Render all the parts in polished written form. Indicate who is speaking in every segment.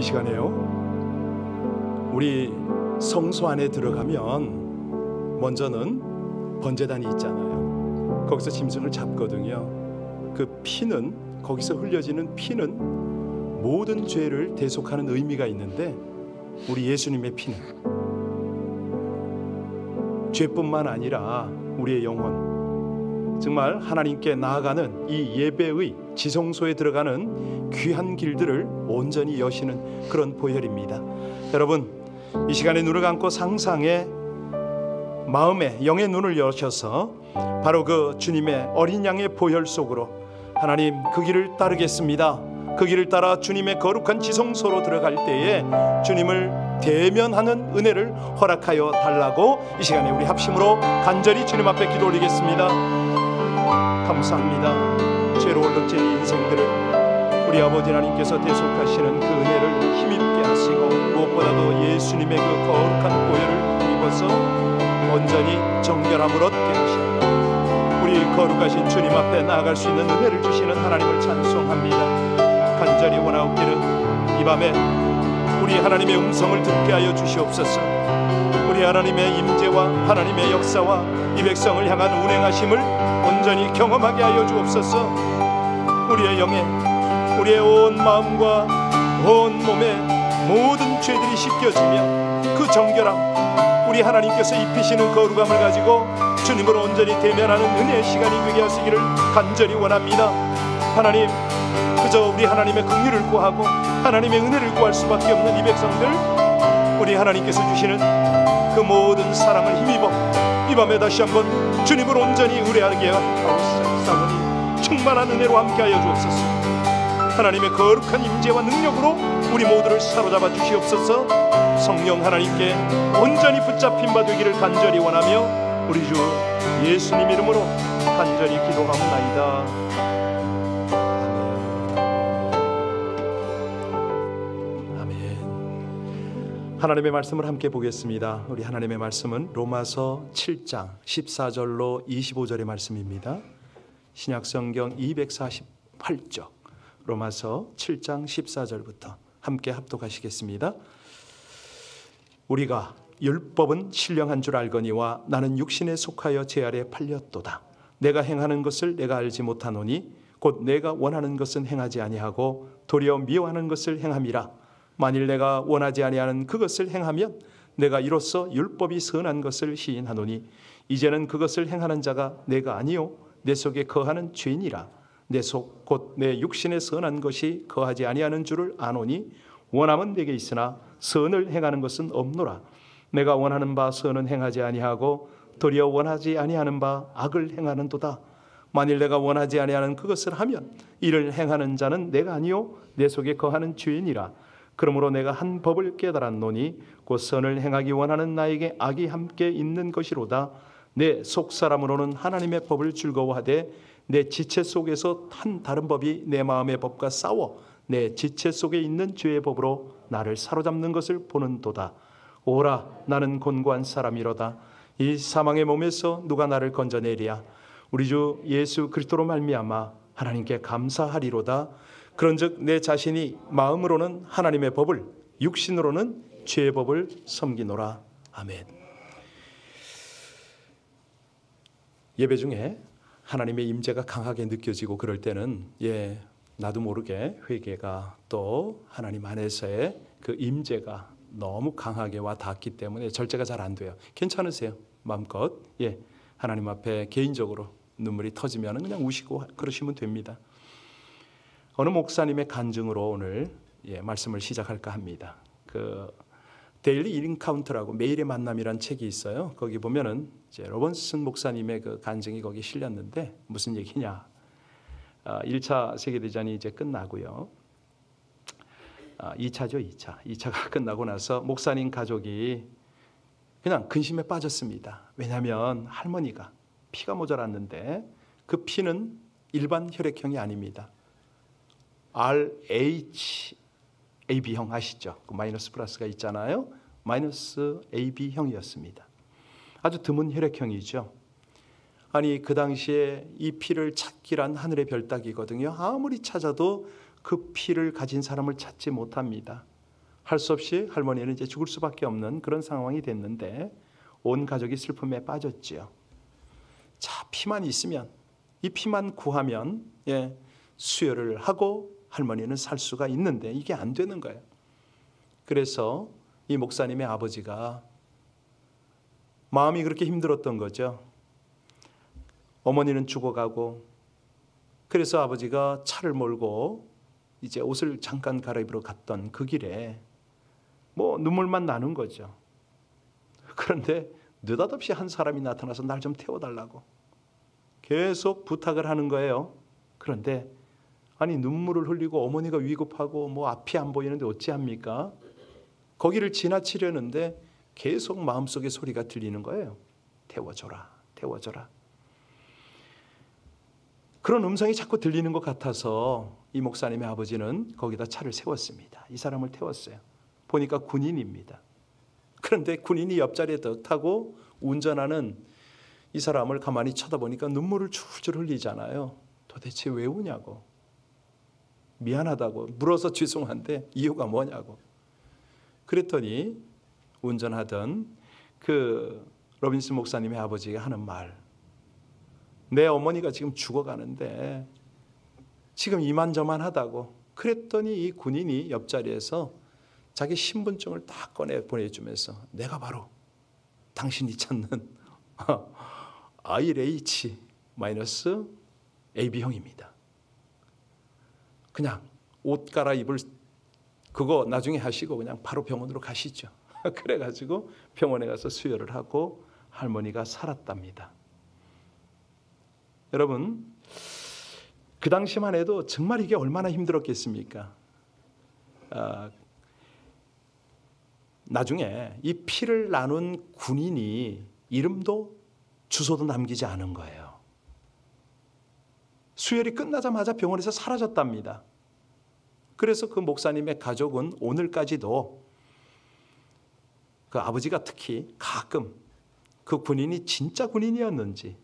Speaker 1: 이 시간에요, 우리 성소 안에 들어가면 먼저는 번제단이 있잖아요. 거기서 짐승을 잡거든요. 그 피는, 거기서 흘려지는 피는 모든 죄를 대속하는 의미가 있는데, 우리 예수님의 피는 죄뿐만 아니라 우리의 영혼, 정말 하나님께 나아가는 이 예배의 지성소에 들어가는 귀한 길들을 온전히 여시는 그런 보혈입니다. 여러분, 이 시간에 눈을 감고 상상의 마음에 영의 눈을 여셔서 바로 그 주님의 어린 양의 보혈 속으로 하나님, 그 길을 따르겠습니다. 그 길을 따라 주님의 거룩한 지성소로 들어갈 때에 주님을 대면하는 은혜를 허락하여 달라고 이 시간에 우리 합심으로 간절히 주님 앞에 기도 올리겠습니다. 감사합니다. 죄로 얼룩진 인생들을 우리 아버지 하나님께서 대속하시는 그 은혜를 힘입게 하시고, 무엇보다도 예수님의 그 거룩한 보혈을 입어서 온전히 정결함을 얻게 하시고 우리 거룩하신 주님 앞에 나아갈 수 있는 은혜를 주시는 하나님을 찬송합니다. 간절히 원하옵기를 이 밤에 우리 하나님의 음성을 듣게 하여 주시옵소서. 우리 하나님의 임재와 하나님의 역사와 이 백성을 향한 운행하심을 온전히 경험하게 하여 주옵소서. 우리의 영에, 우리의 온 마음과 온 몸에 모든 죄들이 씻겨지며 그 정결함, 우리 하나님께서 입히시는 거룩함을 가지고 주님을 온전히 대면하는 은혜의 시간이 되게 하시기를 간절히 원합니다. 하나님, 그저 우리 하나님의 긍휼을 구하고 하나님의 은혜를 구할 수밖에 없는 이 백성들, 우리 하나님께서 주시는 그 모든 사랑을 힘입어 이 밤에 다시 한번 주님을 온전히 의뢰하게 하옵소서. 충만한 은혜로 함께하여 주옵소서. 하나님의 거룩한 임재와 능력으로 우리 모두를 사로잡아 주시옵소서. 성령 하나님께 온전히 붙잡힌 바 되기를 간절히 원하며 우리 주 예수님 이름으로 간절히 기도하옵나이다. 하나님의 말씀을 함께 보겠습니다. 우리 하나님의 말씀은 로마서 7장 14절로 25절의 말씀입니다. 신약성경 248쪽 로마서 7장 14절부터 함께 합독하시겠습니다. 우리가 율법은 신령한 줄 알거니와 나는 육신에 속하여 제 아래 팔렸도다. 내가 행하는 것을 내가 알지 못하노니 곧 내가 원하는 것은 행하지 아니하고 도리어 미워하는 것을 행함이라. 만일 내가 원하지 아니하는 그것을 행하면 내가 이로써 율법이 선한 것을 시인하노니 이제는 그것을 행하는 자가 내가 아니요 내 속에 거하는 죄인이라. 내 속 곧 내 육신에 선한 것이 거하지 아니하는 줄을 아노니 원함은 내게 있으나 선을 행하는 것은 없노라. 내가 원하는 바 선은 행하지 아니하고 도리어 원하지 아니하는 바 악을 행하는도다. 만일 내가 원하지 아니하는 그것을 하면 이를 행하는 자는 내가 아니요 내 속에 거하는 죄인이라. 그러므로 내가 한 법을 깨달았노니 곧 선을 행하기 원하는 나에게 악이 함께 있는 것이로다. 내 속사람으로는 하나님의 법을 즐거워하되 내 지체 속에서 한 다른 법이 내 마음의 법과 싸워 내 지체 속에 있는 죄의 법으로 나를 사로잡는 것을 보는도다. 오라, 나는 곤고한 사람이로다. 이 사망의 몸에서 누가 나를 건져내리야. 우리 주 예수 그리스도로 말미암아 하나님께 감사하리로다. 그런즉 내 자신이 마음으로는 하나님의 법을, 육신으로는 죄의 법을 섬기노라. 아멘. 예배 중에 하나님의 임재가 강하게 느껴지고 그럴 때는 나도 모르게 회개가, 또 하나님 안에서의 그 임재가 너무 강하게 와 닿기 때문에 절제가 잘 안 돼요. 괜찮으세요? 마음껏 하나님 앞에 개인적으로 눈물이 터지면 그냥 우시고 그러시면 됩니다. 어느 목사님의 간증으로 오늘 말씀을 시작할까 합니다. 그 데일리 인카운트라고 매일의 만남이란 책이 있어요. 거기 보면은 이제 로번슨 목사님의 그 간증이 거기 실렸는데 무슨 얘기냐? 1차 세계대전이 이제 끝나고요. 2차죠, 2차가 끝나고 나서 목사님 가족이 그냥 근심에 빠졌습니다. 왜냐하면 할머니가 피가 모자랐는데 그 피는 일반 혈액형이 아닙니다. RHAB형 아시죠? 그 마이너스 플러스가 있잖아요. 마이너스 AB형이었습니다. 아주 드문 혈액형이죠. 아니 그 당시에 이 피를 찾기란 하늘의 별따기거든요. 아무리 찾아도 그 피를 가진 사람을 찾지 못합니다. 할 수 없이 할머니는 이제 죽을 수밖에 없는 그런 상황이 됐는데 온 가족이 슬픔에 빠졌지요. 자, 피만 있으면, 이 피만 구하면 수혈을 하고 할머니는 살 수가 있는데 이게 안 되는 거예요. 그래서 이 목사님의 아버지가 마음이 그렇게 힘들었던 거죠. 어머니는 죽어가고, 그래서 아버지가 차를 몰고 이제 옷을 잠깐 갈아입으러 갔던 그 길에 뭐 눈물만 나는 거죠. 그런데 느닷없이 한 사람이 나타나서 날 좀 태워달라고 계속 부탁을 하는 거예요. 그런데 아니, 눈물을 흘리고 어머니가 위급하고 뭐 앞이 안 보이는데 어찌합니까? 거기를 지나치려는데 계속 마음속에 소리가 들리는 거예요. 태워줘라, 태워줘라. 그런 음성이 자꾸 들리는 것 같아서 이 목사님의 아버지는 거기다 차를 세웠습니다. 이 사람을 태웠어요. 보니까 군인입니다. 그런데 군인이 옆자리에 타고 운전하는 이 사람을 가만히 쳐다보니까 눈물을 줄줄 흘리잖아요. 도대체 왜 우냐고. 미안하다고, 물어서 죄송한데 이유가 뭐냐고. 그랬더니 운전하던 그 로빈슨 목사님의 아버지가 하는 말, 내 어머니가 지금 죽어가는데 지금 이만저만하다고. 그랬더니 이 군인이 옆자리에서 자기 신분증을 딱 꺼내 보내주면서 내가 바로 당신이 찾는 ILH-AB형입니다. 그냥 옷 갈아입을 그거 나중에 하시고 그냥 바로 병원으로 가시죠. 그래가지고 병원에 가서 수혈을 하고 할머니가 살았답니다. 여러분, 그 당시만 해도 정말 이게 얼마나 힘들었겠습니까? 나중에 이 피를 나눈 군인이 이름도 주소도 남기지 않은 거예요. 수혈이 끝나자마자 병원에서 사라졌답니다. 그래서 그 목사님의 가족은 오늘까지도 그 아버지가 특히 가끔 그 군인이 진짜 군인이었는지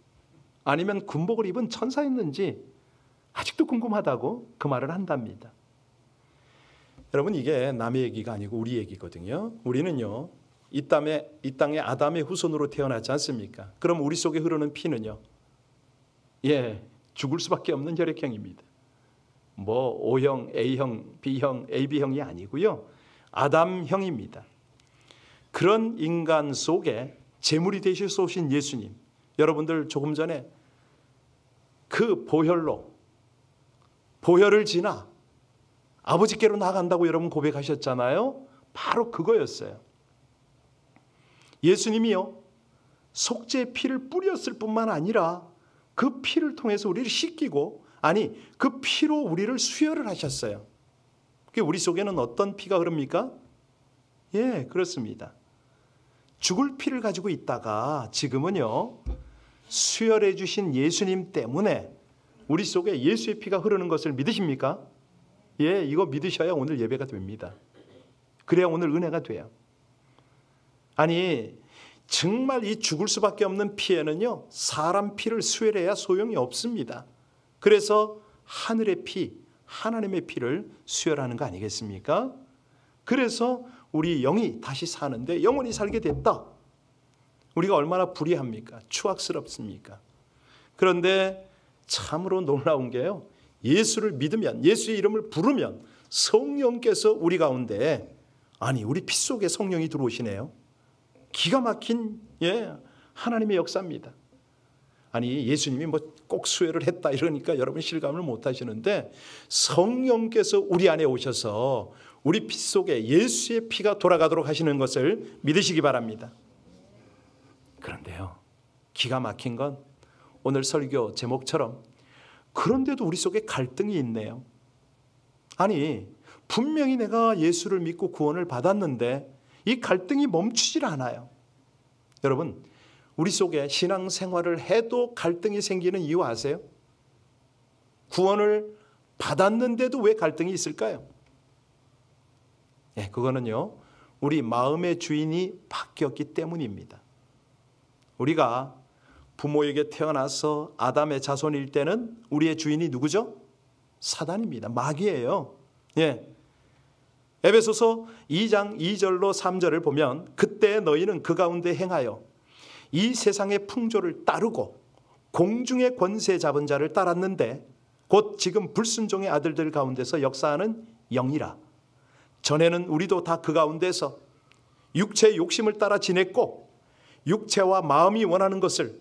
Speaker 1: 아니면 군복을 입은 천사였는지 아직도 궁금하다고 그 말을 한답니다. 여러분, 이게 남의 얘기가 아니고 우리 얘기거든요. 우리는요, 이 땅에 아담의 후손으로 태어났지 않습니까? 그럼 우리 속에 흐르는 피는요, 죽을 수밖에 없는 혈액형입니다. 뭐 O형, A형, B형, AB형이 아니고요, 아담형입니다. 그런 인간 속에 제물이 되셔서 오신 예수님, 여러분들 조금 전에 그 보혈을 지나 아버지께로 나간다고 여러분 고백하셨잖아요. 바로 그거였어요. 예수님이요, 속죄의 피를 뿌렸을 뿐만 아니라 그 피를 통해서 우리를 씻기고, 아니 그 피로 우리를 수혈을 하셨어요. 우리 속에는 어떤 피가 흐릅니까? 그렇습니다. 죽을 피를 가지고 있다가 지금은요, 수혈해 주신 예수님 때문에 우리 속에 예수의 피가 흐르는 것을 믿으십니까? 이거 믿으셔야 오늘 예배가 됩니다. 그래야 오늘 은혜가 돼요. 아니, 정말 이 죽을 수밖에 없는 피에는요, 사람 피를 수혈해야 소용이 없습니다. 그래서 하늘의 피, 하나님의 피를 수혈하는 거 아니겠습니까? 그래서 우리 영이 다시 사는데 영원히 살게 됐다. 우리가 얼마나 불의합니까? 추악스럽습니까? 그런데 참으로 놀라운 게요, 예수를 믿으면, 예수의 이름을 부르면 성령께서 우리 가운데, 아니 우리 피 속에 성령이 들어오시네요. 기가 막힌 하나님의 역사입니다. 아니, 예수님이 뭐 꼭 수혈을 했다 이러니까 여러분 실감을 못 하시는데, 성령께서 우리 안에 오셔서 우리 피 속에 예수의 피가 돌아가도록 하시는 것을 믿으시기 바랍니다. 그런데요, 기가 막힌 건 오늘 설교 제목처럼 그런데도 우리 속에 갈등이 있네요. 아니, 분명히 내가 예수를 믿고 구원을 받았는데 이 갈등이 멈추질 않아요. 여러분, 우리 속에 신앙생활을 해도 갈등이 생기는 이유 아세요? 구원을 받았는데도 왜 갈등이 있을까요? 그거는요, 우리 마음의 주인이 바뀌었기 때문입니다. 우리가 부모에게 태어나서 아담의 자손일 때는 우리의 주인이 누구죠? 사단입니다. 마귀예요. 에베소서 2장 2절로 3절을 보면 그때 너희는 그 가운데 행하여 이 세상의 풍조를 따르고 공중의 권세 잡은 자를 따랐는데 곧 지금 불순종의 아들들 가운데서 역사하는 영이라. 전에는 우리도 다 그 가운데서 육체의 욕심을 따라 지냈고 육체와 마음이 원하는 것을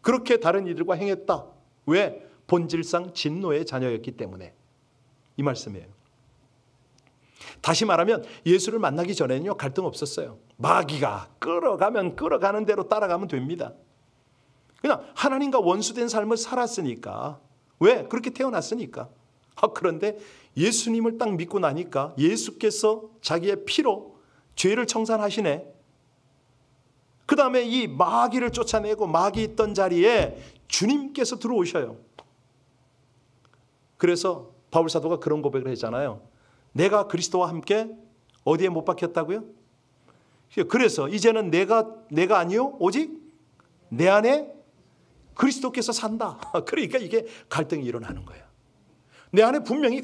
Speaker 1: 그렇게 다른 이들과 행했다. 왜? 본질상 진노의 자녀였기 때문에. 이 말씀이에요. 다시 말하면 예수를 만나기 전에는요, 갈등 없었어요. 마귀가 끌어가면 끌어가는 대로 따라가면 됩니다. 그냥 하나님과 원수된 삶을 살았으니까. 왜? 그렇게 태어났으니까. 그런데 예수님을 딱 믿고 나니까 예수께서 자기의 피로 죄를 청산하시네. 그 다음에 이 마귀를 쫓아내고 마귀 있던 자리에 주님께서 들어오셔요. 그래서 바울 사도가 그런 고백을 했잖아요. 내가 그리스도와 함께 어디에 못 박혔다고요? 그래서 이제는 내가 아니요 오직 내 안에 그리스도께서 산다. 그러니까 이게 갈등이 일어나는 거예요. 내 안에 분명히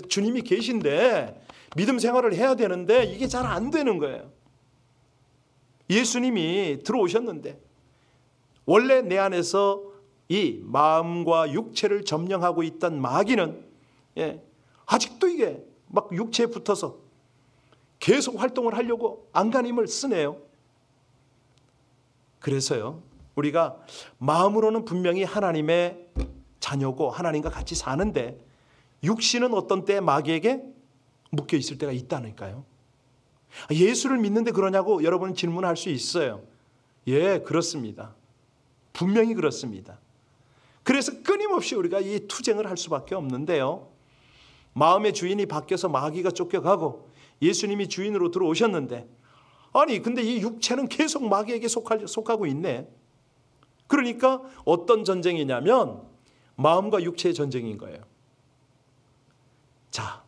Speaker 1: 주님이 계신데 믿음 생활을 해야 되는데 이게 잘 안 되는 거예요. 예수님이 들어오셨는데 원래 내 안에서 이 마음과 육체를 점령하고 있던 마귀는 아직도 이게 막 육체에 붙어서 계속 활동을 하려고 안간힘을 쓰네요. 그래서요, 우리가 마음으로는 분명히 하나님의 자녀고 하나님과 같이 사는데 육신은 어떤 때 마귀에게 묶여 있을 때가 있다니까요. 예수를 믿는데 그러냐고 여러분 질문할 수 있어요. 예, 그렇습니다. 분명히 그렇습니다. 그래서 끊임없이 우리가 이 투쟁을 할 수밖에 없는데요. 마음의 주인이 바뀌어서 마귀가 쫓겨가고 예수님이 주인으로 들어오셨는데 아니 근데 이 육체는 계속 마귀에게 속하고 있네. 그러니까 어떤 전쟁이냐면 마음과 육체의 전쟁인 거예요. 자,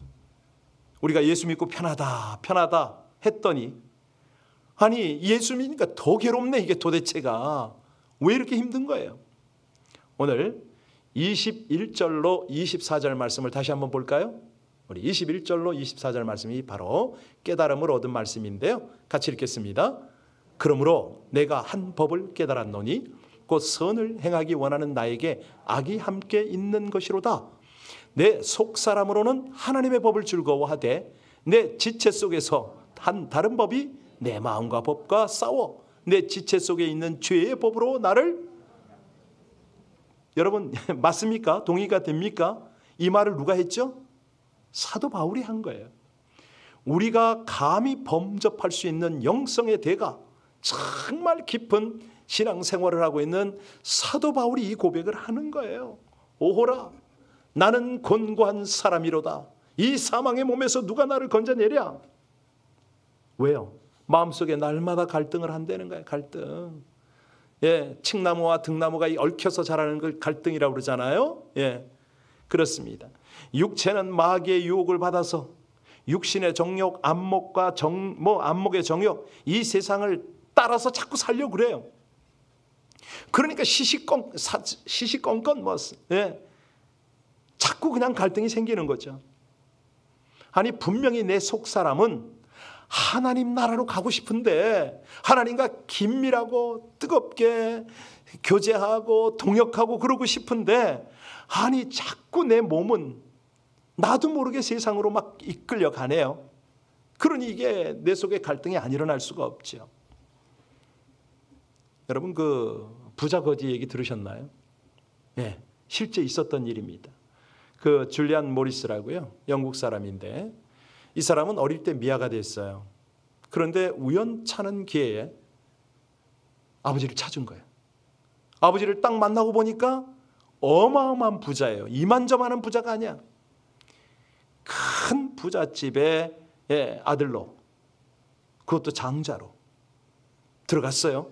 Speaker 1: 우리가 예수 믿고 편하다 했더니 아니 예수 믿으니까 더 괴롭네. 이게 도대체가 왜 이렇게 힘든 거예요? 오늘 21절로 24절 말씀을 다시 한번 볼까요? 우리 21절로 24절 말씀이 바로 깨달음을 얻은 말씀인데요. 같이 읽겠습니다. 그러므로 내가 한 법을 깨달았노니 곧 선을 행하기 원하는 나에게 악이 함께 있는 것이로다. 내 속사람으로는 하나님의 법을 즐거워하되 내 지체 속에서 한 다른 법이 내 마음과 법과 싸워 내 지체 속에 있는 죄의 법으로 나를. 여러분 맞습니까? 동의가 됩니까? 이 말을 누가 했죠? 사도 바울이 한 거예요. 우리가 감히 범접할 수 있는 영성의 대가, 정말 깊은 신앙생활을 하고 있는 사도 바울이 이 고백을 하는 거예요. 오호라 나는 곤고한 사람이로다. 이 사망의 몸에서 누가 나를 건져내랴. 왜요? 마음속에 날마다 갈등을 한다는 거예요. 갈등. 예, 칡나무와 등나무가 얽혀서 자라는 걸 갈등이라고 그러잖아요. 예, 그렇습니다. 육체는 마귀의 유혹을 받아서 육신의 정욕, 안목의 정욕, 이 세상을 따라서 자꾸 살려고 그래요. 그러니까 시시건건 자꾸 그냥 갈등이 생기는 거죠. 아니 분명히 내 속사람은 하나님 나라로 가고 싶은데 하나님과 긴밀하고 뜨겁게 교제하고 동역하고 그러고 싶은데 아니 자꾸 내 몸은 나도 모르게 세상으로 막 이끌려 가네요. 그러니 이게 내 속에 갈등이 안 일어날 수가 없죠. 여러분 그 부자 거지 얘기 들으셨나요? 네, 실제 있었던 일입니다. 그 줄리안 모리스라고요. 영국 사람인데 이 사람은 어릴 때 미아가 됐어요. 그런데 우연찮은 기회에 아버지를 찾은 거예요. 아버지를 딱 만나고 보니까 어마어마한 부자예요. 이만저만한 부자가 아니야. 큰 부잣집의 아들로, 그것도 장자로 들어갔어요.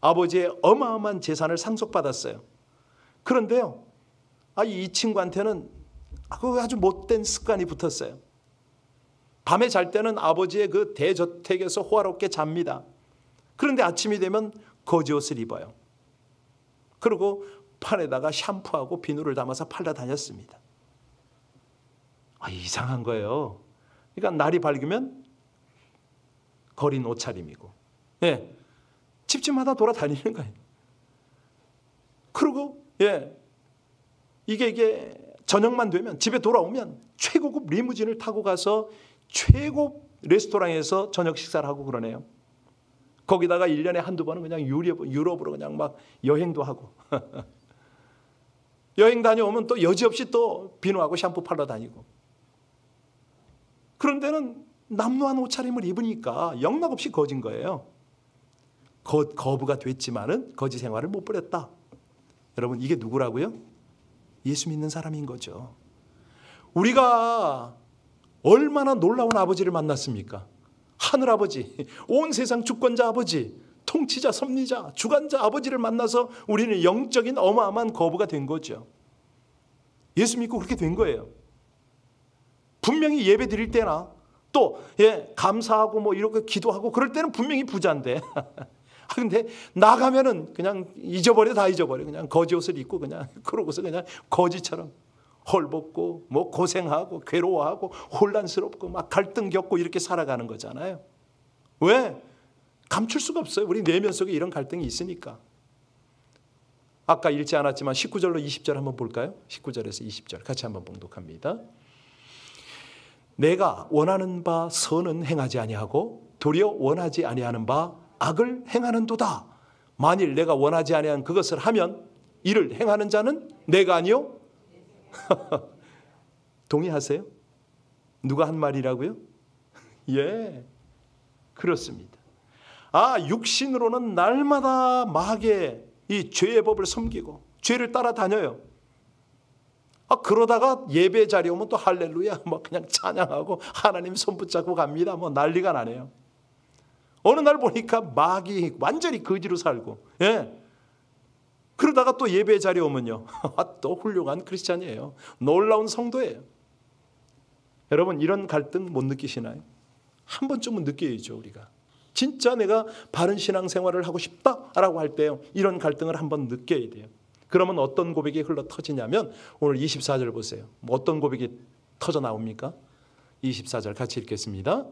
Speaker 1: 아버지의 어마어마한 재산을 상속받았어요. 그런데요, 이 친구한테는 아주 못된 습관이 붙었어요. 밤에 잘 때는 아버지의 그 대저택에서 호화롭게 잡니다. 그런데 아침이 되면 거지옷을 입어요. 그리고 팔에다가 샴푸하고 비누를 담아서 팔다 다녔습니다. 이상한 거예요. 그러니까 날이 밝으면 거린 옷차림이고, 예, 집집마다 돌아다니는 거예요. 그리고 이게 저녁만 되면 집에 돌아오면 최고급 리무진을 타고 가서 최고 레스토랑에서 저녁 식사를 하고 그러네요. 거기다가 1년에 한두 번은 그냥 유럽으로 그냥 막 여행도 하고 여행 다녀오면 또 여지없이 또 비누하고 샴푸 팔러 다니고. 그런 데는 남루한 옷차림을 입으니까 영락없이 거진 거예요. 거부가 됐지만은 거지 생활을 못 버렸다. 여러분, 이게 누구라고요? 예수 믿는 사람인 거죠. 우리가 얼마나 놀라운 아버지를 만났습니까? 하늘아버지, 온 세상 주권자 아버지, 통치자, 섭리자, 주관자 아버지를 만나서 우리는 영적인 어마어마한 거부가 된 거죠. 예수 믿고 그렇게 된 거예요. 분명히 예배 드릴 때나 또 감사하고 뭐 이렇게 기도하고 그럴 때는 분명히 부자인데 근데 나가면은 그냥 다 잊어버려. 그냥 거지 옷을 입고 그냥 그러고서 그냥 거지처럼 헐벗고 뭐 고생하고 괴로워하고 혼란스럽고 막 갈등 겪고 이렇게 살아가는 거잖아요. 왜? 감출 수가 없어요. 우리 내면 속에 이런 갈등이 있으니까. 아까 읽지 않았지만 19절로 20절 한번 볼까요? 19절에서 20절 같이 한번 봉독합니다. 내가 원하는 바 선은 행하지 아니하고 도리어 원하지 아니하는 바 악을 행하는도다. 만일 내가 원하지 아니한 그것을 하면 이를 행하는 자는 내가 아니요? 동의하세요? 누가 한 말이라고요? 예, 그렇습니다. 육신으로는 날마다 마귀의 이 죄의 법을 섬기고 죄를 따라다녀요. 그러다가 예배 자리에 오면 또 할렐루야 뭐 그냥 찬양하고 하나님 손 붙잡고 갑니다. 뭐 난리가 나네요. 어느 날 보니까 마귀 완전히 거지로 살고, 그러다가 또 예배 자리에 오면요, 또 훌륭한 크리스찬이에요. 놀라운 성도예요. 여러분, 이런 갈등 못 느끼시나요? 한 번쯤은 느껴야죠. 우리가 진짜 내가 바른 신앙생활을 하고 싶다라고 할 때요, 이런 갈등을 한번 느껴야 돼요. 그러면 어떤 고백이 흘러 터지냐면 오늘 24절 보세요. 어떤 고백이 터져 나옵니까? 24절 같이 읽겠습니다.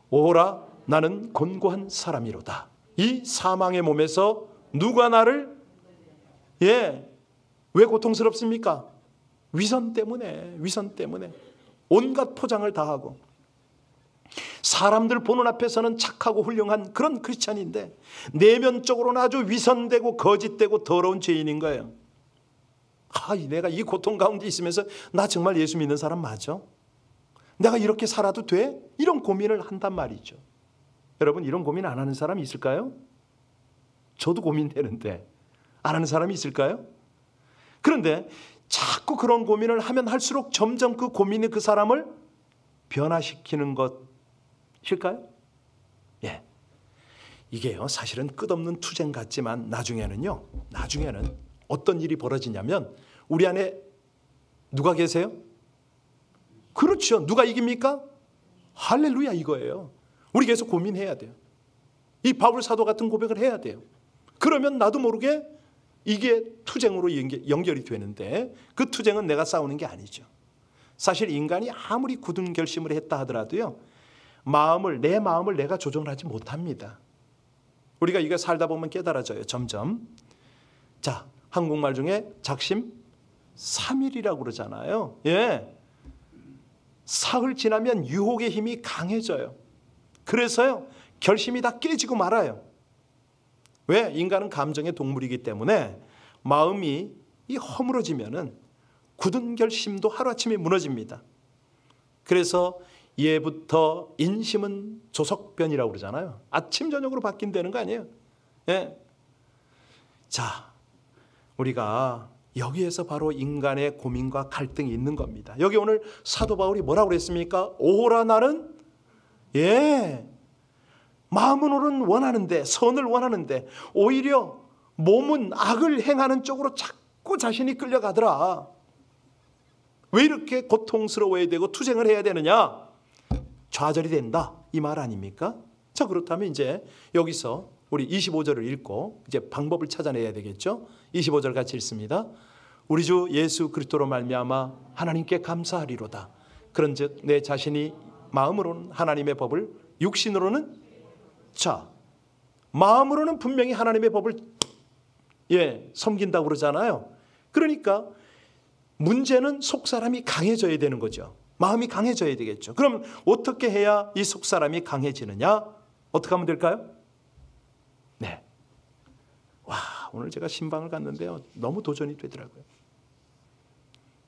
Speaker 1: 오호라 나는 곤고한 사람이로다. 이 사망의 몸에서 누가 나를 왜 고통스럽습니까? 위선 때문에 온갖 포장을 다 하고 사람들 보는 앞에서는 착하고 훌륭한 그런 크리스찬인데 내면적으로는 아주 위선되고 거짓되고 더러운 죄인인 거예요. 내가 이 고통 가운데 있으면서 나 정말 예수 믿는 사람 맞아? 내가 이렇게 살아도 돼? 이런 고민을 한단 말이죠. 여러분, 이런 고민 안 하는 사람이 있을까요? 저도 고민되는데 안 하는 사람이 있을까요? 그런데 자꾸 그런 고민을 하면 할수록 점점 그 고민이 그 사람을 변화시키는 것일까요? 이게요, 사실은 끝없는 투쟁 같지만 나중에는 어떤 일이 벌어지냐면 우리 안에 누가 계세요? 그렇죠. 누가 이깁니까? 할렐루야 이거예요. 우리 계속 고민해야 돼요. 이 바울 사도 같은 고백을 해야 돼요. 그러면 나도 모르게 이게 투쟁으로 연결이 되는데 그 투쟁은 내가 싸우는 게 아니죠. 사실 인간이 아무리 굳은 결심을 했다 하더라도요, 내 마음을 내가 조정하지 못합니다. 우리가 이거 살다 보면 깨달아져요. 점점. 자, 한국말 중에 작심 삼일이라고 그러잖아요. 사흘 지나면 유혹의 힘이 강해져요. 그래서요, 결심이 다 깨지고 말아요. 왜? 인간은 감정의 동물이기 때문에 마음이 허물어지면은 굳은 결심도 하루아침에 무너집니다. 그래서 예부터 인심은 조석변이라고 그러잖아요. 아침 저녁으로 바뀐다는 거 아니에요? 자, 우리가 여기에서 바로 인간의 고민과 갈등이 있는 겁니다. 여기 오늘 사도 바울이 뭐라고 그랬습니까? 오호라 나는 마음으로는 원하는데, 선을 원하는데 오히려 몸은 악을 행하는 쪽으로 자꾸 자신이 끌려가더라. 왜 이렇게 고통스러워야 되고 투쟁을 해야 되느냐? 좌절이 된다, 이 말 아닙니까? 자, 그렇다면 이제 여기서 우리 25절을 읽고 이제 방법을 찾아내야 되겠죠. 25절 같이 읽습니다. 우리 주 예수 그리스도로 말미암아 하나님께 감사하리로다. 그런즉 내 자신이 마음으로는 하나님의 법을, 육신으로는, 자, 마음으로는 분명히 하나님의 법을 섬긴다고 그러잖아요. 그러니까 문제는 속사람이 강해져야 되는 거죠. 마음이 강해져야 되겠죠. 그럼 어떻게 해야 이 속사람이 강해지느냐? 어떻게 하면 될까요? 네. 와, 오늘 제가 신방을 갔는데요. 너무 도전이 되더라고요.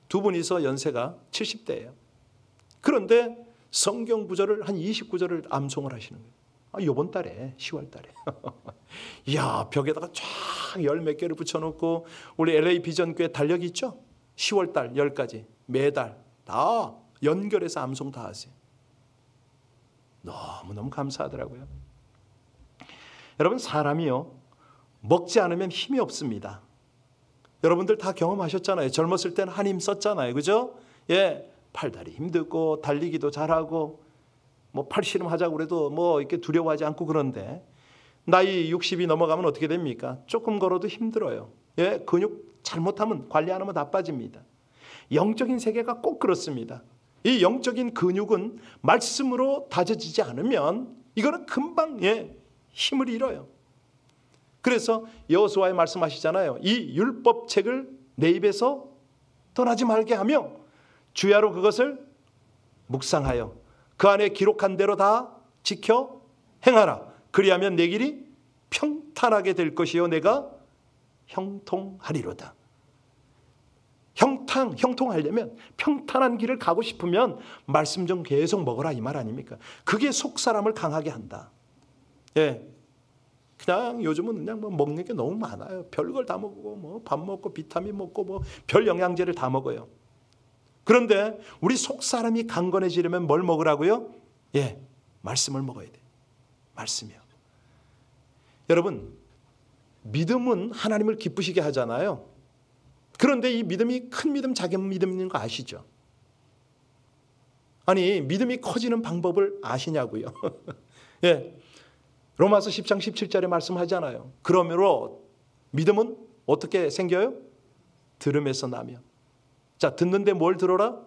Speaker 1: 두 분이서 연세가 70대예요. 그런데 성경 구절을 한 29절을 암송을 하시는 거예요. 이번 달에 10월 달에 이야, 벽에다가 쫙 열 몇 개를 붙여놓고, 우리 LA 비전교회 달력이 있죠? 10월 달 10가지 매달 다 연결해서 암송 다 하세요. 너무너무 감사하더라고요. 여러분, 사람이요, 먹지 않으면 힘이 없습니다. 여러분들 다 경험하셨잖아요. 젊었을 때는 한 힘 썼잖아요. 그죠? 팔다리 힘들고 달리기도 잘하고 뭐 팔씨름 하자고 그래도 뭐 이렇게 두려워하지 않고. 그런데 나이 60이 넘어가면 어떻게 됩니까? 조금 걸어도 힘들어요. 근육 잘못하면, 관리 안 하면 나빠집니다. 영적인 세계가 꼭 그렇습니다. 이 영적인 근육은 말씀으로 다져지지 않으면 이거는 금방 힘을 잃어요. 그래서 여호수아에 말씀하시잖아요. 이 율법책을 내 입에서 떠나지 말게 하며 주야로 그것을 묵상하여 그 안에 기록한 대로 다 지켜 행하라. 그리하면 내 길이 평탄하게 될 것이요 내가 형통하리로다. 형통하려면, 평탄한 길을 가고 싶으면 말씀 좀 계속 먹어라, 이 말 아닙니까? 그게 속사람을 강하게 한다. 그냥 요즘은 그냥 뭐 먹는 게 너무 많아요. 별걸 다 먹고, 뭐 밥 먹고 비타민 먹고 뭐 별 영양제를 다 먹어요. 그런데 우리 속사람이 강건해지려면 뭘 먹으라고요? 말씀을 먹어야 돼. 말씀이요. 여러분, 믿음은 하나님을 기쁘시게 하잖아요. 그런데 이 믿음이 큰 믿음, 작은 믿음인 거 아시죠? 아니, 믿음이 커지는 방법을 아시냐고요. 로마서 10장 17절에 말씀하잖아요. 그러므로 믿음은 어떻게 생겨요? 들음에서 나며. 자, 듣는데 뭘 들어라?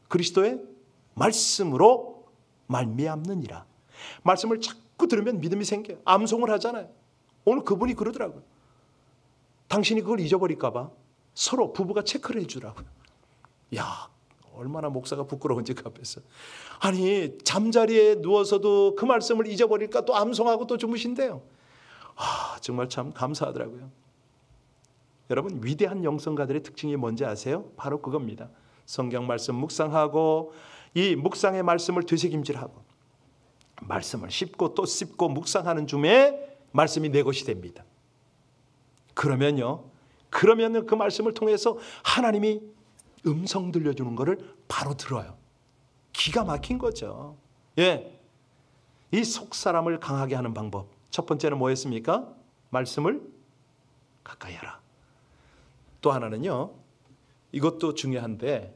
Speaker 1: 그리스도의 말씀으로 말미암느니라. 말씀을 자꾸 들으면 믿음이 생겨요. 암송을 하잖아요. 오늘 그분이 그러더라고요. 당신이 그걸 잊어버릴까 봐 서로 부부가 체크를 해주라고요. 야, 얼마나 목사가 부끄러운지 그 앞에서. 아니, 잠자리에 누워서도 그 말씀을 잊어버릴까 또 암송하고 또 주무신대요. 정말 참 감사하더라고요. 여러분, 위대한 영성가들의 특징이 뭔지 아세요? 바로 그겁니다. 성경 말씀 묵상하고, 이 묵상의 말씀을 되새김질하고, 말씀을 씹고 또 씹고 묵상하는 중에 말씀이 내 것이 됩니다. 그러면요, 그 말씀을 통해서 하나님이 음성 들려주는 거를 바로 들어요. 기가 막힌 거죠. 이 속사람을 강하게 하는 방법, 첫 번째는 뭐였습니까? 말씀을 가까이 하라. 또 하나는요, 이것도 중요한데,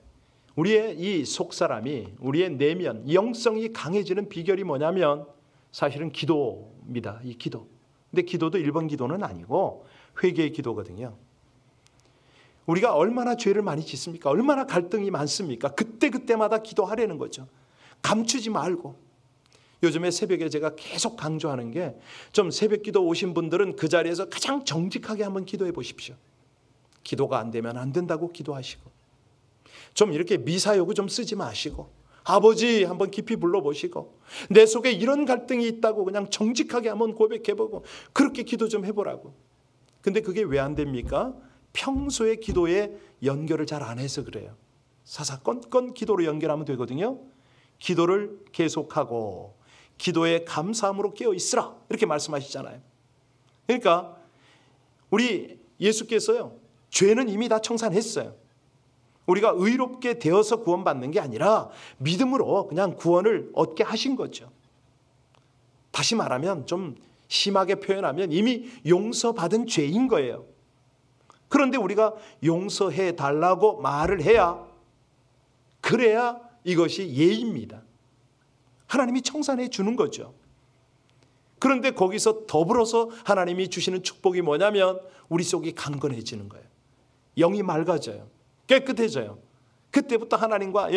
Speaker 1: 우리의 이 속사람이, 우리의 내면, 영성이 강해지는 비결이 뭐냐면 사실은 기도입니다. 이 기도. 근데 기도도 일반 기도는 아니고 회개의 기도거든요. 우리가 얼마나 죄를 많이 짓습니까? 얼마나 갈등이 많습니까? 그때마다 기도하려는 거죠. 감추지 말고. 요즘에 새벽에 제가 계속 강조하는 게, 좀 새벽 기도 오신 분들은 그 자리에서 가장 정직하게 한번 기도해 보십시오. 기도가 안 되면 안 된다고 기도하시고, 좀 이렇게 미사여구 좀 쓰지 마시고, 아버지 한번 깊이 불러보시고, 내 속에 이런 갈등이 있다고 그냥 정직하게 한번 고백해보고, 그렇게 기도 좀 해보라고. 근데 그게 왜 안 됩니까? 평소에 기도에 연결을 잘 안 해서 그래요. 사사건건 기도로 연결하면 되거든요. 기도를 계속하고 기도에 감사함으로 깨어 있으라, 이렇게 말씀하시잖아요. 그러니까 우리 예수께서요, 죄는 이미 다 청산했어요. 우리가 의롭게 되어서 구원받는 게 아니라 믿음으로 그냥 구원을 얻게 하신 거죠. 다시 말하면, 좀 심하게 표현하면 이미 용서받은 죄인 거예요. 그런데 우리가 용서해 달라고 말을 해야, 그래야 이것이 예입니다. 하나님이 청산해 주는 거죠. 그런데 거기서 더불어서 하나님이 주시는 축복이 뭐냐면 우리 속이 강건해지는 거예요. 영이 맑아져요. 깨끗해져요. 그때부터 하나님과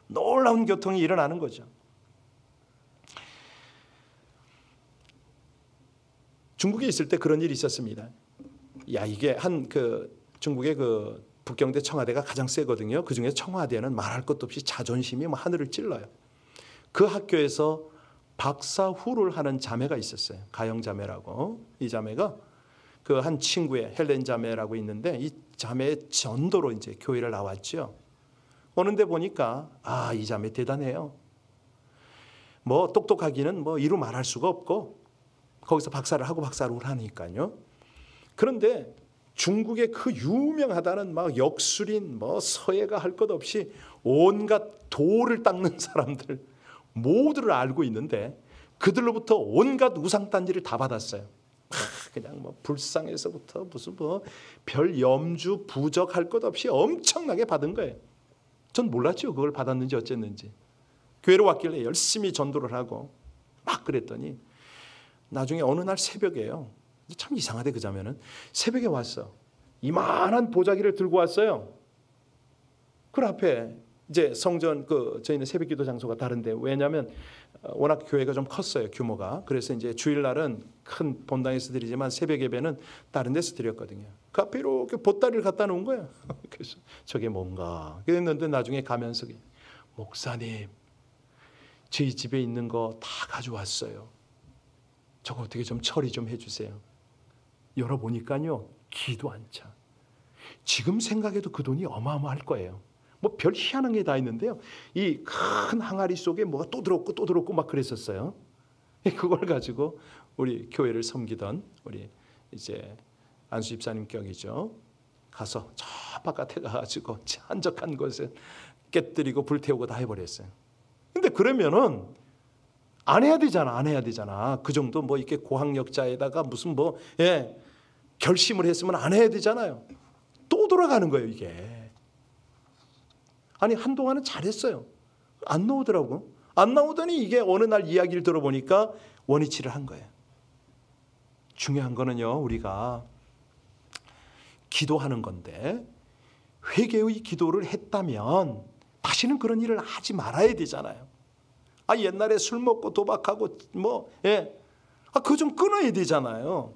Speaker 1: 놀라운 교통이 일어나는 거죠. 중국에 있을 때 그런 일이 있었습니다. 이게 중국의 북경대 청와대가 가장 세거든요. 그중에 청와대는 말할 것도 없이 자존심이 하늘을 찔러요. 그 학교에서 박사후를 하는 자매가 있었어요. 가영 자매라고. 이 자매가 그 한 친구의 헬렌 자매라고 있는데 이 자매의 전도로 이제 교회를 나왔죠. 오는데 보니까 이 자매 대단해요. 똑똑하기는 이루 말할 수가 없고 거기서 박사를 하고 박사를 하니까요. 그런데 중국의 그 유명하다는 역술인 서예가 할 것 없이 온갖 돌을 닦는 사람들 모두를 알고 있는데 그들로부터 온갖 우상단지를 다 받았어요. 그냥 불상에서부터 무슨 별 염주 부적 것 없이 엄청나게 받은 거예요. 전 몰랐죠. 그걸 받았는지 어쨌는지. 교회로 왔길래 열심히 전도를 하고 막 그랬더니 나중에 어느 날 새벽에요. 참 이상하대 그 자매는. 새벽에 왔어. 이만한 보자기를 들고 왔어요. 그 앞에 이제 성전 저희는 새벽기도 장소가 다른데 왜냐하면 워낙 교회가 좀 컸어요. 규모가. 그래서 이제 주일날은 큰 본당에서 드리지만 새벽 예배는 다른 데서 드렸거든요. 그 앞에 이렇게 보따리를 갖다 놓은 거예요. 그래서 저게 뭔가 그랬는데 나중에 가면서 목사님 저희 집에 있는 거 다 가져왔어요. 저거 어떻게 좀 처리 좀 해주세요. 열어보니까요. 기도 안 차. 지금 생각해도 그 돈이 어마어마할 거예요. 별 희한한 게 다 있는데요. 이 큰 항아리 속에 뭐가 또 들었고 막 그랬었어요. 그걸 가지고 우리 교회를 섬기던 우리 이제 안수 집사님 격이죠. 가서 저 바깥에 가가지고 한적한 곳에 깨뜨리고 불태우고 다 해버렸어요. 근데 그러면은 안 해야 되잖아. 그 정도 이렇게 고학력자에다가 무슨 결심을 했으면 안 해야 되잖아요. 또 돌아가는 거예요, 이게. 아니 한동안은 잘했어요. 안 나오더라고. 안 나오더니 이게 어느 날 이야기를 들어보니까 원위치를 한 거예요. 중요한 거는요. 우리가 기도하는 건데 회개의 기도를 했다면 다시는 그런 일을 하지 말아야 되잖아요. 옛날에 술 먹고 도박하고 그거 좀 끊어야 되잖아요.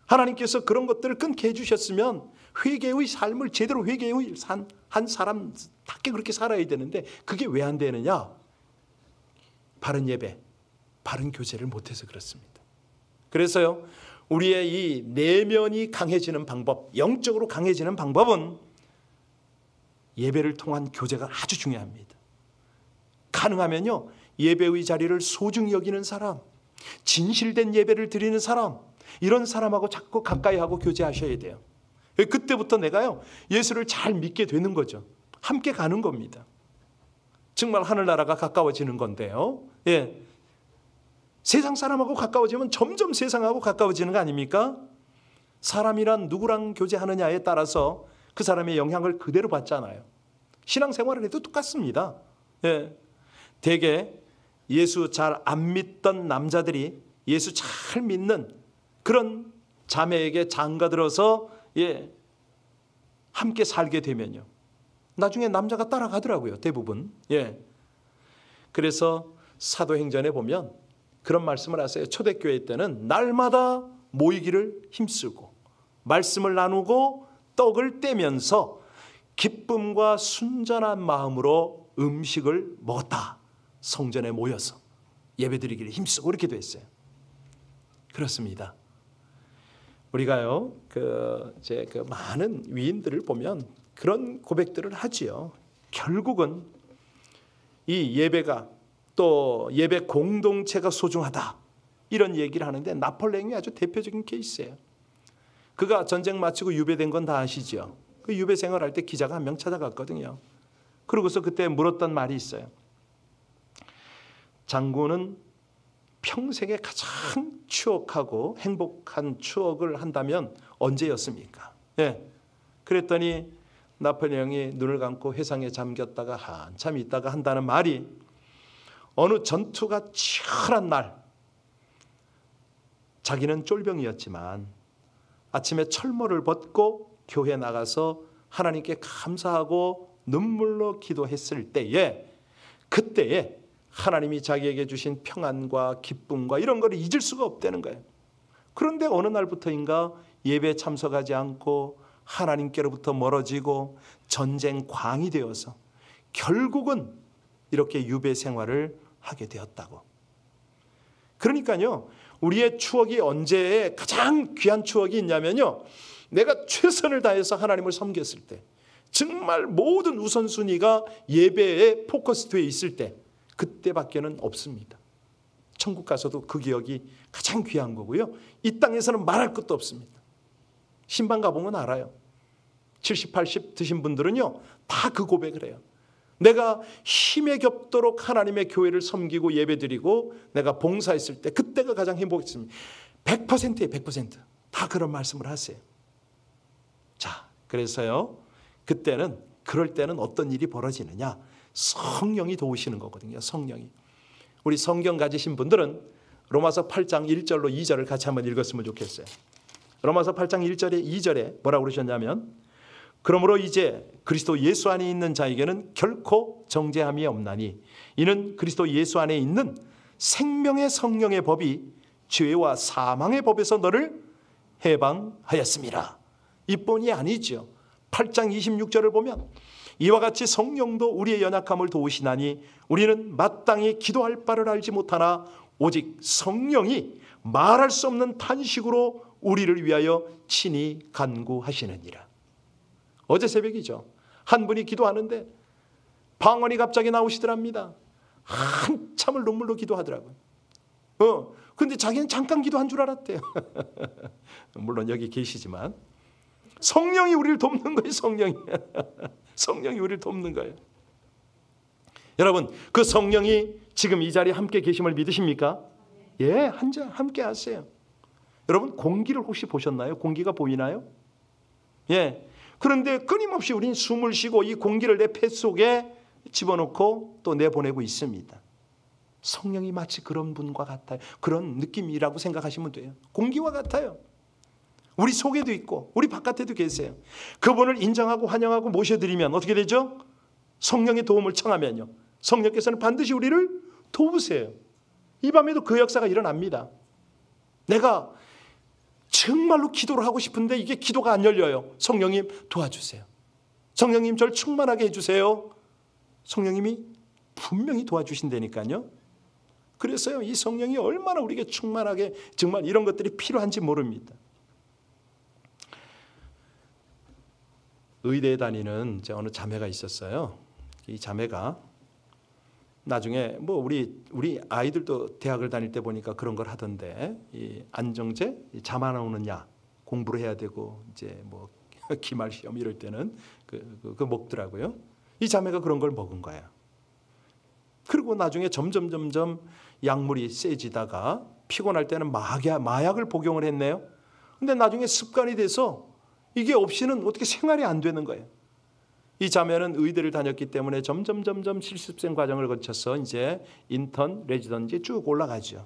Speaker 1: 하나님께서 그런 것들을 끊게 해주셨으면 회개의 삶을 제대로 회개의 한 사람답게 그렇게 살아야 되는데 그게 왜 안 되느냐? 바른 예배, 바른 교제를 못해서 그렇습니다. 그래서요. 우리의 이 내면이 강해지는 방법, 영적으로 강해지는 방법은 예배를 통한 교제가 아주 중요합니다. 가능하면요. 예배의 자리를 소중히 여기는 사람, 진실된 예배를 드리는 사람, 이런 사람하고 자꾸 가까이 하고 교제하셔야 돼요. 그때부터 내가요. 예수를 잘 믿게 되는 거죠. 함께 가는 겁니다. 정말 하늘나라가 가까워지는 건데요. 세상 사람하고 가까워지면 점점 세상하고 가까워지는 거 아닙니까? 사람이란 누구랑 교제하느냐에 따라서 그 사람의 영향을 그대로 받잖아요. 신앙생활을 해도 똑같습니다. 대개 예수 잘 안 믿던 남자들이 예수 잘 믿는 그런 자매에게 장가들어서 함께 살게 되면요. 나중에 남자가 따라가더라고요. 대부분. 그래서 사도행전에 보면 그런 말씀을 하세요. 초대교회 때는 날마다 모이기를 힘쓰고 말씀을 나누고 떡을 떼면서 기쁨과 순전한 마음으로 음식을 먹었다. 성전에 모여서 예배드리기를 힘쓰고 이렇게 됐어요. 그렇습니다. 우리가요, 많은 위인들을 보면 그런 고백들을 하지요. 결국은 이 예배가 또 예배 공동체가 소중하다. 이런 얘기를 하는데 나폴레옹이 아주 대표적인 케이스예요. 그가 전쟁 마치고 유배된 건 다 아시죠? 그 유배 생활할 때 기자가 한 명 찾아갔거든요. 그러고서 그때 물었던 말이 있어요. 장군은 평생에 가장 추억하고 행복한 추억을 한다면 언제였습니까? 그랬더니 나폴레옹이 눈을 감고 회상에 잠겼다가 한참 있다가 한다는 말이 어느 전투가 치열한 날 자기는 쫄병이었지만 아침에 철모를 벗고 교회 나가서 하나님께 감사하고 눈물로 기도했을 때에 그때에 하나님이 자기에게 주신 평안과 기쁨과 이런 걸 잊을 수가 없다는 거예요. 그런데 어느 날부터인가 예배에 참석하지 않고 하나님께로부터 멀어지고 전쟁광이 되어서 결국은 이렇게 유배 생활을 하게 되었다고. 그러니까요, 우리의 추억이 언제 가장 귀한 추억이 있냐면요, 내가 최선을 다해서 하나님을 섬겼을 때, 정말 모든 우선순위가 예배에 포커스되어 있을 때, 그때밖에는 없습니다. 천국 가서도 그 기억이 가장 귀한 거고요, 이 땅에서는 말할 것도 없습니다. 신방 가보면 알아요. 70, 80 드신 분들은요, 다 그 고백을 해요. 내가 힘에 겹도록 하나님의 교회를 섬기고 예배드리고 내가 봉사했을 때 그때가 가장 행복했습니다. 100%예요. 100%. 다 그런 말씀을 하세요. 자, 그래서요, 그때는, 그럴 때는 어떤 일이 벌어지느냐, 성령이 도우시는 거거든요. 성령이. 우리 성경 가지신 분들은 로마서 8장 1절로 2절을 같이 한번 읽었으면 좋겠어요. 로마서 8장 1절에 2절에 뭐라고 그러셨냐면, 그러므로 이제 그리스도 예수 안에 있는 자에게는 결코 정죄함이 없나니 이는 그리스도 예수 안에 있는 생명의 성령의 법이 죄와 사망의 법에서 너를 해방하였습니다. 이뿐이 아니죠. 8장 26절을 보면 이와 같이 성령도 우리의 연약함을 도우시나니 우리는 마땅히 기도할 바를 알지 못하나 오직 성령이 말할 수 없는 탄식으로 우리를 위하여 친히 간구하시느니라. 어제 새벽이죠. 한 분이 기도하는데 방언이 갑자기 나오시더랍니다. 한참을 눈물로 기도하더라고요. 근데 자기는 잠깐 기도한 줄 알았대요. 물론 여기 계시지만 성령이 우리를 돕는 거예요. 성령이 우리를 돕는 거예요. 여러분, 그 성령이 지금 이 자리에 함께 계심을 믿으십니까? 예, 함께 하세요. 여러분, 공기를 혹시 보셨나요? 공기가 보이나요? 예. 그런데 끊임없이 우리는 숨을 쉬고 이 공기를 내 폐 속에 집어넣고 또 내보내고 있습니다. 성령이 마치 그런 분과 같아요. 그런 느낌이라고 생각하시면 돼요. 공기와 같아요. 우리 속에도 있고 우리 바깥에도 계세요. 그분을 인정하고 환영하고 모셔드리면 어떻게 되죠? 성령의 도움을 청하면요, 성령께서는 반드시 우리를 도우세요. 이 밤에도 그 역사가 일어납니다. 내가 정말로 기도를 하고 싶은데 이게 기도가 안 열려요. 성령님 도와주세요. 성령님 저를 충만하게 해주세요. 성령님이 분명히 도와주신다니까요. 그래서요, 이 성령이 얼마나 우리에게 충만하게 정말 이런 것들이 필요한지 모릅니다. 의대에 다니는 어느 자매가 있었어요. 이 자매가 나중에 뭐 우리 아이들도 대학을 다닐 때 보니까 그런 걸 하던데, 이 안정제 잠 안 오는 약 공부를 해야 되고 이제 뭐 기말 시험 이럴 때는 그 먹더라고요. 이 자매가 그런 걸 먹은 거예요. 그리고 나중에 점점 약물이 세지다가 피곤할 때는 마약을 복용을 했네요. 근데 나중에 습관이 돼서 이게 없이는 어떻게 생활이 안 되는 거예요. 이 자매는 의대를 다녔기 때문에 점점 실습생 과정을 거쳐서 이제 인턴, 레지던지 쭉 올라가죠.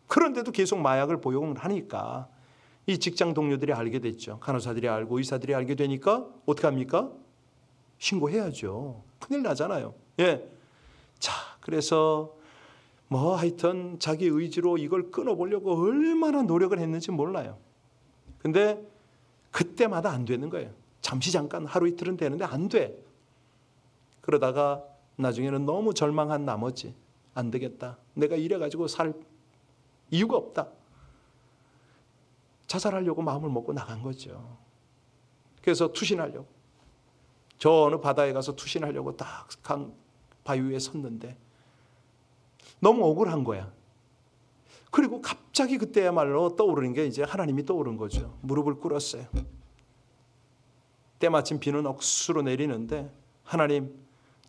Speaker 1: 그런데도 계속 마약을 복용을 하니까 이 직장 동료들이 알게 됐죠. 간호사들이 알고 의사들이 알게 되니까 어떻게 합니까? 신고해야죠. 큰일 나잖아요. 예. 자, 그래서 뭐 하여튼 자기 의지로 이걸 끊어보려고 얼마나 노력을 했는지 몰라요. 근데 그때마다 안 되는 거예요. 잠깐 하루 이틀은 되는데 안 돼. 그러다가 나중에는 너무 절망한 나머지 안 되겠다, 내가 이래가지고 살 이유가 없다, 자살하려고 마음을 먹고 나간 거죠. 그래서 투신하려고 저 어느 바다에 가서 투신하려고 딱 강 바위 위에 섰는데 너무 억울한 거야. 그리고 갑자기 그때야말로 떠오르는 게 이제 하나님이 떠오른 거죠. 무릎을 꿇었어요. 때마침 비는 억수로 내리는데, 하나님,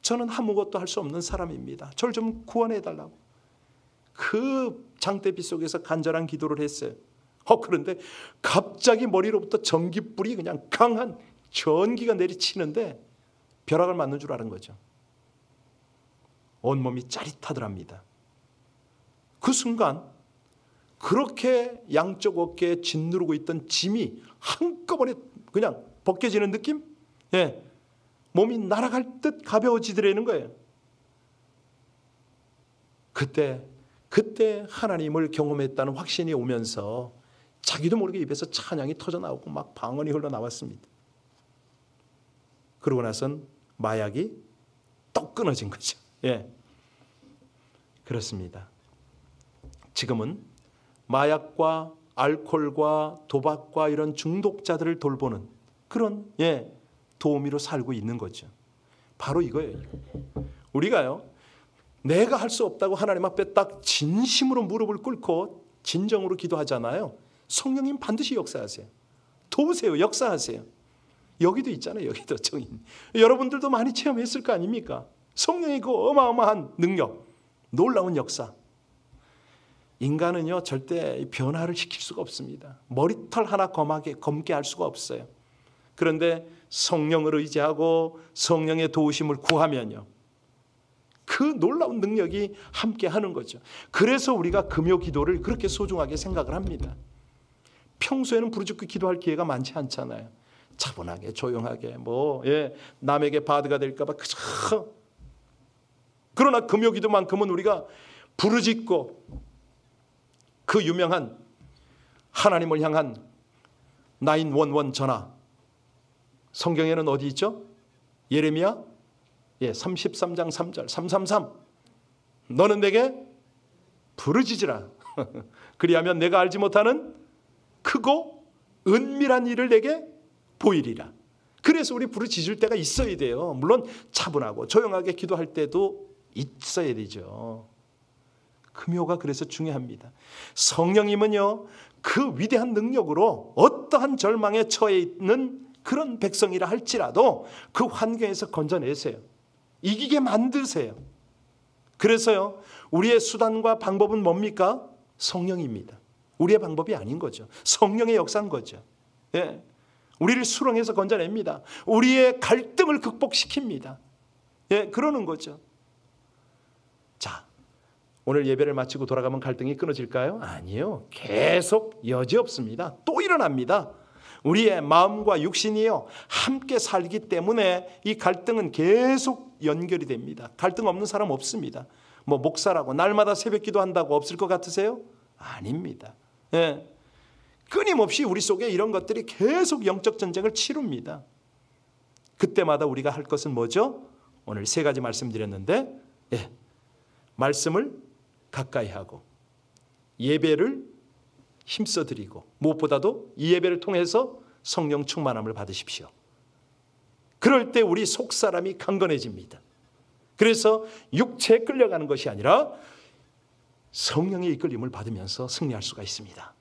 Speaker 1: 저는 아무것도 할 수 없는 사람입니다. 저를 좀 구원해 달라고. 그 장대비 속에서 간절한 기도를 했어요. 그런데 갑자기 머리로부터 전기불이 그냥 강한 전기가 내리치는데 벼락을 맞는 줄 아는 거죠. 온몸이 짜릿하더랍니다. 그 순간 그렇게 양쪽 어깨에 짓누르고 있던 짐이 한꺼번에 그냥 벗겨지는 느낌? 예. 몸이 날아갈 듯 가벼워지더라는 거예요. 그때 하나님을 경험했다는 확신이 오면서 자기도 모르게 입에서 찬양이 터져나오고 막 방언이 흘러나왔습니다. 그러고 나선 마약이 또 끊어진 거죠. 예, 그렇습니다. 지금은 마약과 알코올과 도박과 이런 중독자들을 돌보는 그런 도우미로 살고 있는 거죠. 바로 이거예요. 우리가요, 내가 할 수 없다고 하나님 앞에 딱 진심으로 무릎을 꿇고 진정으로 기도하잖아요. 성령님 반드시 역사하세요. 도우세요. 역사하세요. 여기도 있잖아요. 여기도 정인. 여러분들도 많이 체험했을 거 아닙니까? 성령의 그 어마어마한 능력, 놀라운 역사. 인간은요, 절대 변화를 시킬 수가 없습니다. 머리털 하나 검게 할 수가 없어요. 그런데 성령을 의지하고 성령의 도우심을 구하면요, 그 놀라운 능력이 함께 하는 거죠. 그래서 우리가 금요 기도를 그렇게 소중하게 생각을 합니다. 평소에는 부르짖고 기도할 기회가 많지 않잖아요. 차분하게 조용하게 남에게 바드가 될까 봐 그저. 그러나 금요 기도만큼은 우리가 부르짖고 그 유명한 하나님을 향한 911 전화, 성경에는 어디 있죠? 예레미야 33장 3절 333 너는 내게 부르짖으라. 그리하면 내가 알지 못하는 크고 은밀한 일을 내게 보이리라. 그래서 우리 부르짖을 때가 있어야 돼요. 물론 차분하고 조용하게 기도할 때도 있어야 되죠. 금요가 그래서 중요합니다. 성령님은요, 그 위대한 능력으로 어떠한 절망에 처해 있는 그런 백성이라 할지라도 그 환경에서 건져내세요. 이기게 만드세요. 그래서요, 우리의 수단과 방법은 뭡니까? 성령입니다. 우리의 방법이 아닌 거죠. 성령의 역사인 거죠. 예. 우리를 수렁에서 건져냅니다. 우리의 갈등을 극복시킵니다. 예, 그러는 거죠. 자, 오늘 예배를 마치고 돌아가면 갈등이 끊어질까요? 아니요. 계속 여지없습니다. 또 일어납니다. 우리의 마음과 육신이요, 함께 살기 때문에 이 갈등은 계속 연결이 됩니다. 갈등 없는 사람 없습니다. 목사라고 날마다 새벽 기도한다고 없을 것 같으세요? 아닙니다. 예. 끊임없이 우리 속에 이런 것들이 계속 영적 전쟁을 치릅니다. 그때마다 우리가 할 것은 뭐죠? 오늘 3가지 말씀드렸는데, 말씀을 가까이 하고 예배를 힘써드리고 무엇보다도 이 예배를 통해서 성령 충만함을 받으십시오. 그럴 때 우리 속사람이 강건해집니다. 그래서 육체에 끌려가는 것이 아니라 성령의 이끌림을 받으면서 승리할 수가 있습니다.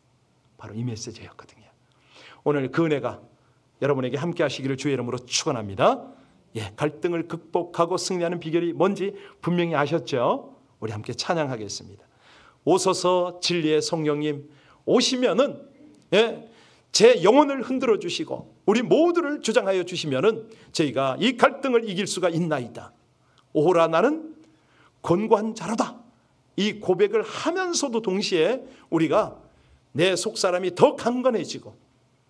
Speaker 1: 바로 이 메시지였거든요. 오늘 그 은혜가 여러분에게 함께 하시기를 주의 이름으로 축원합니다. 갈등을 극복하고 승리하는 비결이 뭔지 분명히 아셨죠? 우리 함께 찬양하겠습니다. 오소서 진리의 성령님, 오시면은 제 영혼을 흔들어 주시고 우리 모두를 주장하여 주시면은 저희가 이 갈등을 이길 수가 있나이다. 오호라 나는 권고한 자로다. 이 고백을 하면서도 동시에 우리가 내 속사람이 더 강건해지고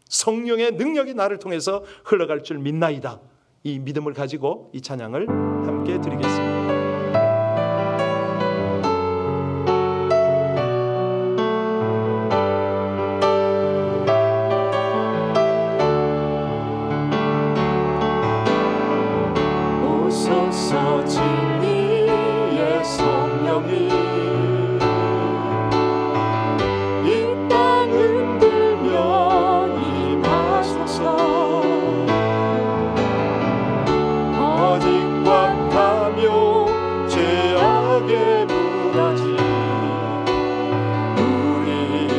Speaker 1: 성령의 능력이 나를 통해서 흘러갈 줄 믿나이다. 이 믿음을 가지고 이 찬양을 함께 드리겠습니다.
Speaker 2: 오소서 진리의 성령이 불게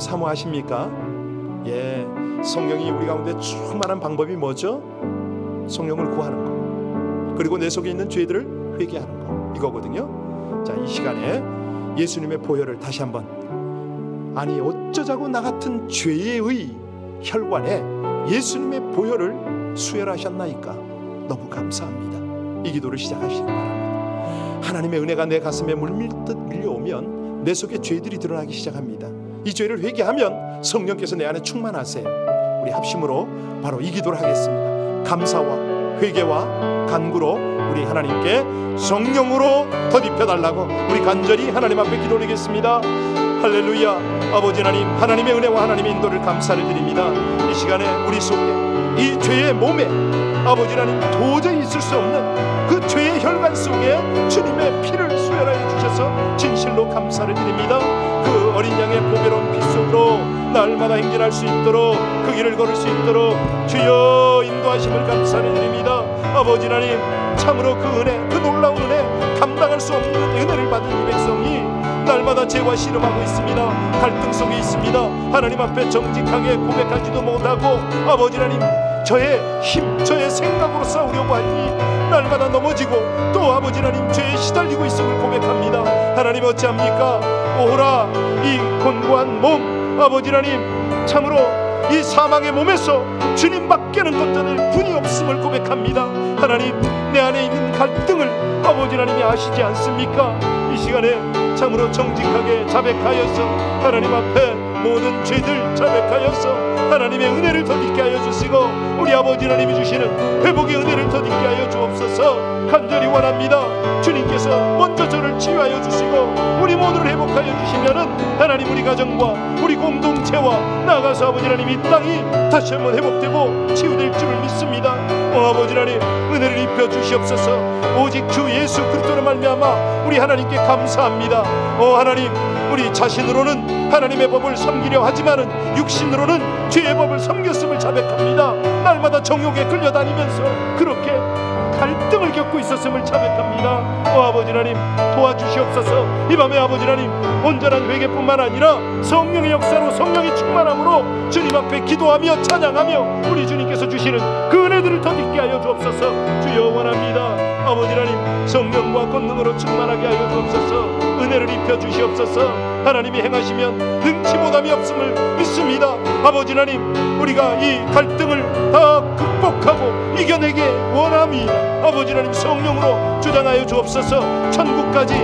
Speaker 1: 사모하십니까? 예, 성령이 우리 가운데 충만한 방법이 뭐죠? 성령을 구하는 거, 그리고 내 속에 있는 죄들을 회개하는 거, 이거거든요. 자, 이 시간에 예수님의 보혈을 다시 한번, 아니 어쩌자고 나 같은 죄의 혈관에 예수님의 보혈을 수혈하셨나이까. 너무 감사합니다. 이 기도를 시작하시기 바랍니다. 하나님의 은혜가 내 가슴에 물밀듯 밀려오면 내 속에 죄들이 드러나기 시작합니다. 이 죄를 회개하면 성령께서 내 안에 충만하세요. 우리 합심으로 바로 이 기도를 하겠습니다. 감사와 회개와 간구로 우리 하나님께 성령으로 덧입혀달라고 우리 간절히 하나님 앞에 기도드리겠습니다. 할렐루야. 아버지 하나님, 하나님의 은혜와 하나님의 인도를 감사를 드립니다. 이 시간에 우리 속에 이 죄의 몸에 아버지 하나님 도저히 있을 수 없는 그 죄의 혈관 속에 주님의 피를 수혈하여 주셔서 진실로 감사를 드립니다. 그 어린 양의 보배로운 피 속으로 날마다 행진할 수 있도록, 그 길을 걸을 수 있도록 주여 인도하심을 감사를 드립니다. 아버지 하나님, 참으로 그 은혜, 그 놀라운 은혜, 감당할 수 없는 은혜를 받은 이 백성이 날마다 죄와 씨름하고 있습니다. 갈등 속에 있습니다. 하나님 앞에 정직하게 고백하지도 못하고 아버지 하나님, 저의 힘, 저의 생각으로 싸우려고 하니 날마다 넘어지고 또 아버지 하나님 죄에 시달리고 있음을 고백합니다. 하나님 어찌합니까? 오호라, 이 곤고한 몸, 아버지 하나님, 참으로 이 사망의 몸에서 주님밖에는 걷어낼 분이 없음을 고백합니다. 하나님, 내 안에 있는 갈등을 아버지 하나님이 아시지 않습니까? 이 시간에 참으로 정직하게 자백하여서 하나님 앞에 모든 죄들 자백하여서 하나님의 은혜를 덧입게 하여 주시고 우리 아버지 하나님이 주시는 회복의 은혜를 덧입게 하여 주옵소서. 간절히 원합니다. 주님께서 먼저 저를 치유하여 주시고 우리 모두를 회복하여 주시면은 하나님, 우리 가정과 우리 공동체와 나아가서 아버지 하나님 이 땅이 다시 한번 회복되고 치유될 줄을 믿습니다. 아버지 하나님, 은혜를 입혀 주시옵소서. 오직 주 예수 그리스도로 말미암아 우리 하나님께 감사합니다. 하나님, 우리 자신으로는 하나님의 법을 섬기려 하지만은 육신으로는 죄의 법을 섬겼음을 자백합니다. 날마다 정욕에 끌려다니면서 그렇게 갈등을 겪고 있었음을 자백합니다. 아버지 하나님, 도와주시옵소서. 이 밤에 아버지 하나님, 온전한 회개뿐만 아니라 성령의 역사로, 성령의 충만함으로 주님 앞에 기도하며 찬양하며 우리 주님께서 주시는 그 은혜들을 덧입게 하여 주옵소서. 주여 원합니다. 아버지 하나님, 성령과 권능으로 충만하게 하여 주옵소서. 은혜를 입혀 주시옵소서. 하나님이 행하시면 능치 못함이 없음을 믿습니다. 아버지 하나님, 우리가 이 갈등을 다 극복하고 이겨내기 원합니다. 아버지 하나님, 성령으로 주장하여 주옵소서. 천국까지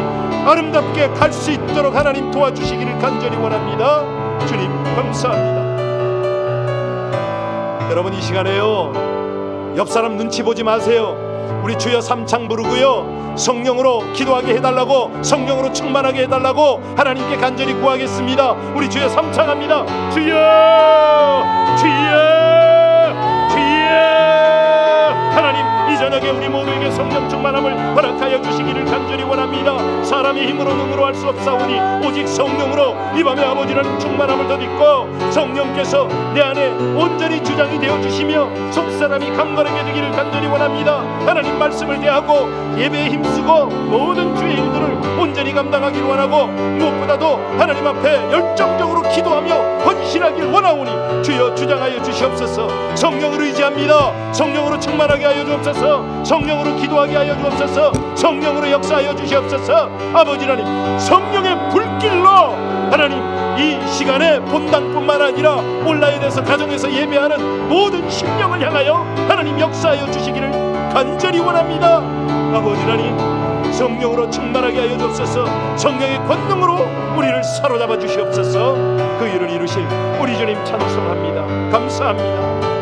Speaker 1: 아름답게 갈 수 있도록 하나님 도와주시기를 간절히 원합니다. 주님 감사합니다. 여러분, 이 시간에요, 옆 사람 눈치 보지 마세요. 우리 주여 삼창 부르고요, 성령으로 기도하게 해달라고, 성령으로 충만하게 해달라고 하나님께 간절히 구하겠습니다. 우리 주여 삼창합니다. 주여, 주여, 하나님, 이 저녁에 우리 모두에게 성령 충만함을 허락하여 주시기를 간절히 원합니다. 사람의 힘으로 능으로 할 수 없사오니 오직 성령으로 이 밤에 아버지 하나님 충만함을 덧입고 성령께서 내 안에 온전히 주장이 되어 주시며 속사람이 강건하게 되기를 간절히 원합니다. 하나님 말씀을 대하고 예배에 힘쓰고 모든 주의 일들을 온전히 감당하기를 원하고 무엇보다도 하나님 앞에 열정적으로 기도하며 헌신하기를 원하오니 주여 주장하여 주시옵소서. 성령을 의지합니다. 성령으로 충만하게 하여 주옵소서. 성령으로 기도하게 하여 주옵소서. 성령으로 역사하여 주시옵소서. 아버지 하나님, 성령의 불길로 하나님 이 시간에 본당뿐만 아니라 온라인에서 가정에서 예배하는 모든 심령을 향하여 하나님 역사하여 주시기를 간절히 원합니다. 아버지 하나님, 성령으로 충만하게 하여 주옵소서. 성령의 권능으로 우리를 사로잡아 주시옵소서. 그 일을 이루실 우리 주님 찬송합니다. 감사합니다.